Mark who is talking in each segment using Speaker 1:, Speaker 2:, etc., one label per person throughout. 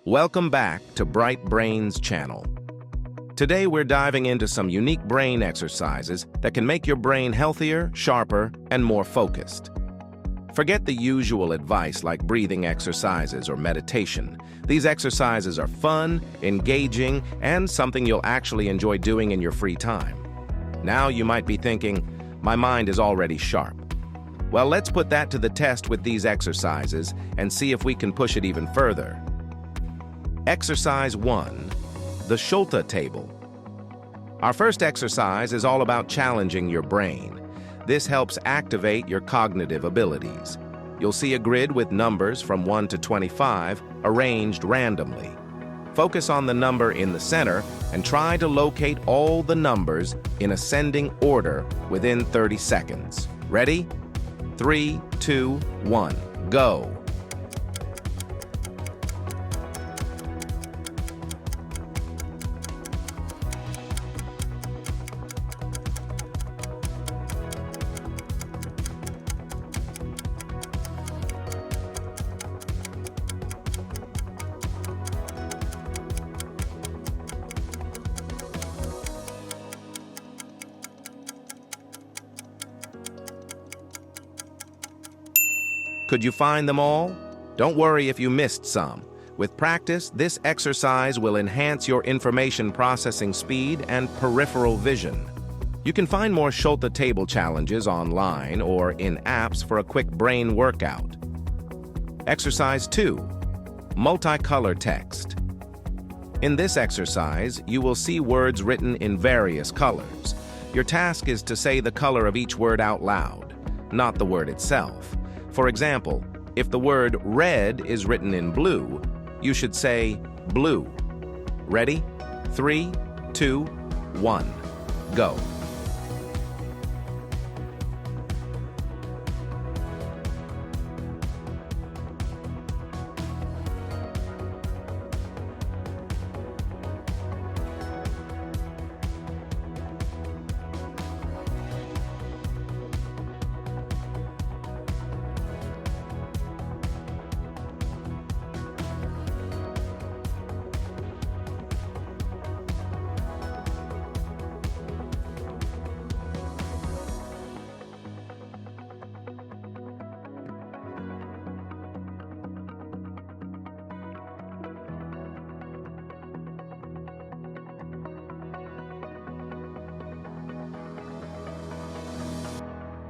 Speaker 1: Welcome back to Bright Brains channel. Today we're diving into some unique brain exercises that can make your brain healthier, sharper, and more focused. Forget the usual advice like breathing exercises or meditation. These exercises are fun, engaging, and something you'll actually enjoy doing in your free time. Now you might be thinking, my mind is already sharp. Well, let's put that to the test with these exercises and see if we can push it even further. Exercise 1. The Schulte Table. Our first exercise is all about challenging your brain. This helps activate your cognitive abilities. You'll see a grid with numbers from 1 to 25 arranged randomly. Focus on the number in the center and try to locate all the numbers in ascending order within 30 seconds. Ready? 3, 2, 1, go! Could you find them all? Don't worry if you missed some. With practice, this exercise will enhance your information processing speed and peripheral vision. You can find more Schulte Table challenges online or in apps for a quick brain workout. Exercise 2. Multicolor text. In this exercise, you will see words written in various colors. Your task is to say the color of each word out loud, not the word itself. For example, if the word red is written in blue, you should say blue. Ready? 3, 2, 1, go.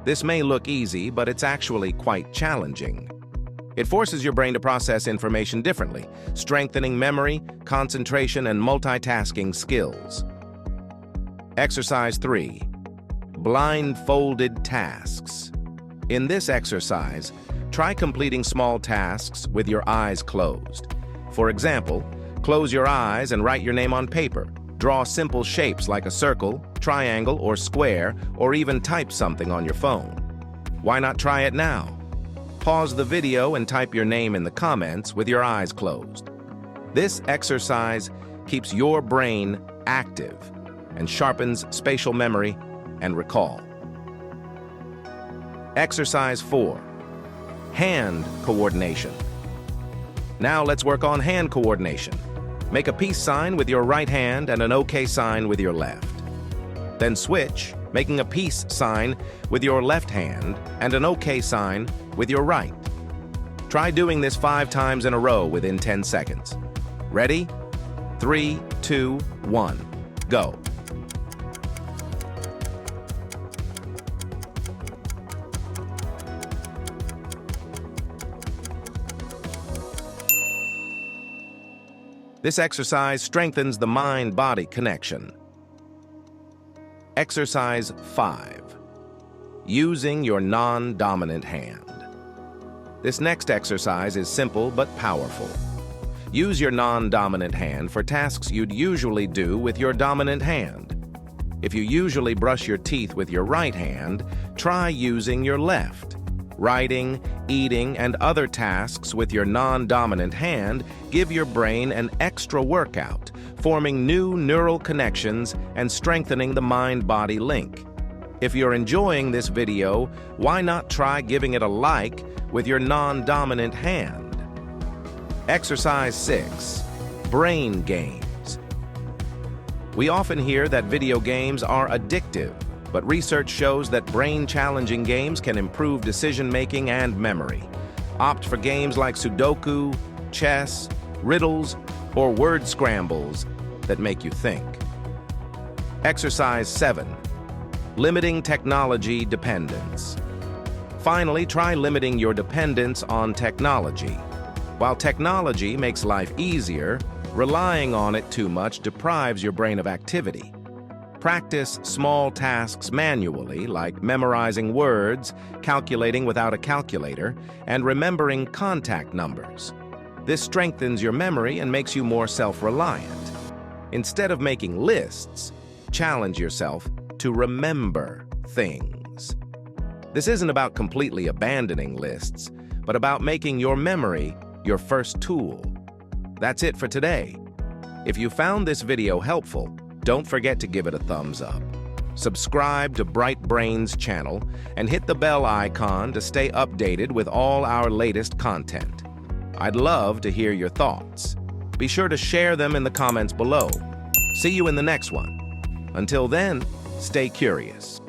Speaker 1: This may look easy, but it's actually quite challenging. It forces your brain to process information differently, strengthening memory, concentration, and multitasking skills. Exercise 3. Blindfolded Tasks. In this exercise, try completing small tasks with your eyes closed. For example, close your eyes and write your name on paper. Draw simple shapes like a circle, triangle, or square, or even type something on your phone. Why not try it now? Pause the video and type your name in the comments with your eyes closed. This exercise keeps your brain active and sharpens spatial memory and recall. Exercise 4. Hand coordination. Now let's work on hand coordination. Make a peace sign with your right hand and an OK sign with your left. Then switch, making a peace sign with your left hand and an OK sign with your right. Try doing this 5 times in a row within 10 seconds. Ready? 3, 2, 1, go. This exercise strengthens the mind-body connection. Exercise 5. Using your non-dominant hand. This next exercise is simple but powerful. Use your non-dominant hand for tasks you'd usually do with your dominant hand. If you usually brush your teeth with your right hand, try using your left. Writing, eating, and other tasks with your non-dominant hand give your brain an extra workout, forming new neural connections and strengthening the mind-body link. If you're enjoying this video, why not try giving it a like with your non-dominant hand? Exercise 6. Brain games. We often hear that video games are addictive, but research shows that brain-challenging games can improve decision-making and memory. Opt for games like Sudoku, chess, riddles, or word scrambles that make you think. Exercise 7. Limiting technology dependence. Finally, try limiting your dependence on technology. While technology makes life easier, relying on it too much deprives your brain of activity. Practice small tasks manually, like memorizing words, calculating without a calculator, and remembering contact numbers. This strengthens your memory and makes you more self-reliant. Instead of making lists, challenge yourself to remember things. This isn't about completely abandoning lists, but about making your memory your first tool. That's it for today. If you found this video helpful, don't forget to give it a thumbs up. Subscribe to Bright Brains channel and hit the bell icon to stay updated with all our latest content. I'd love to hear your thoughts. Be sure to share them in the comments below. See you in the next one. Until then, stay curious.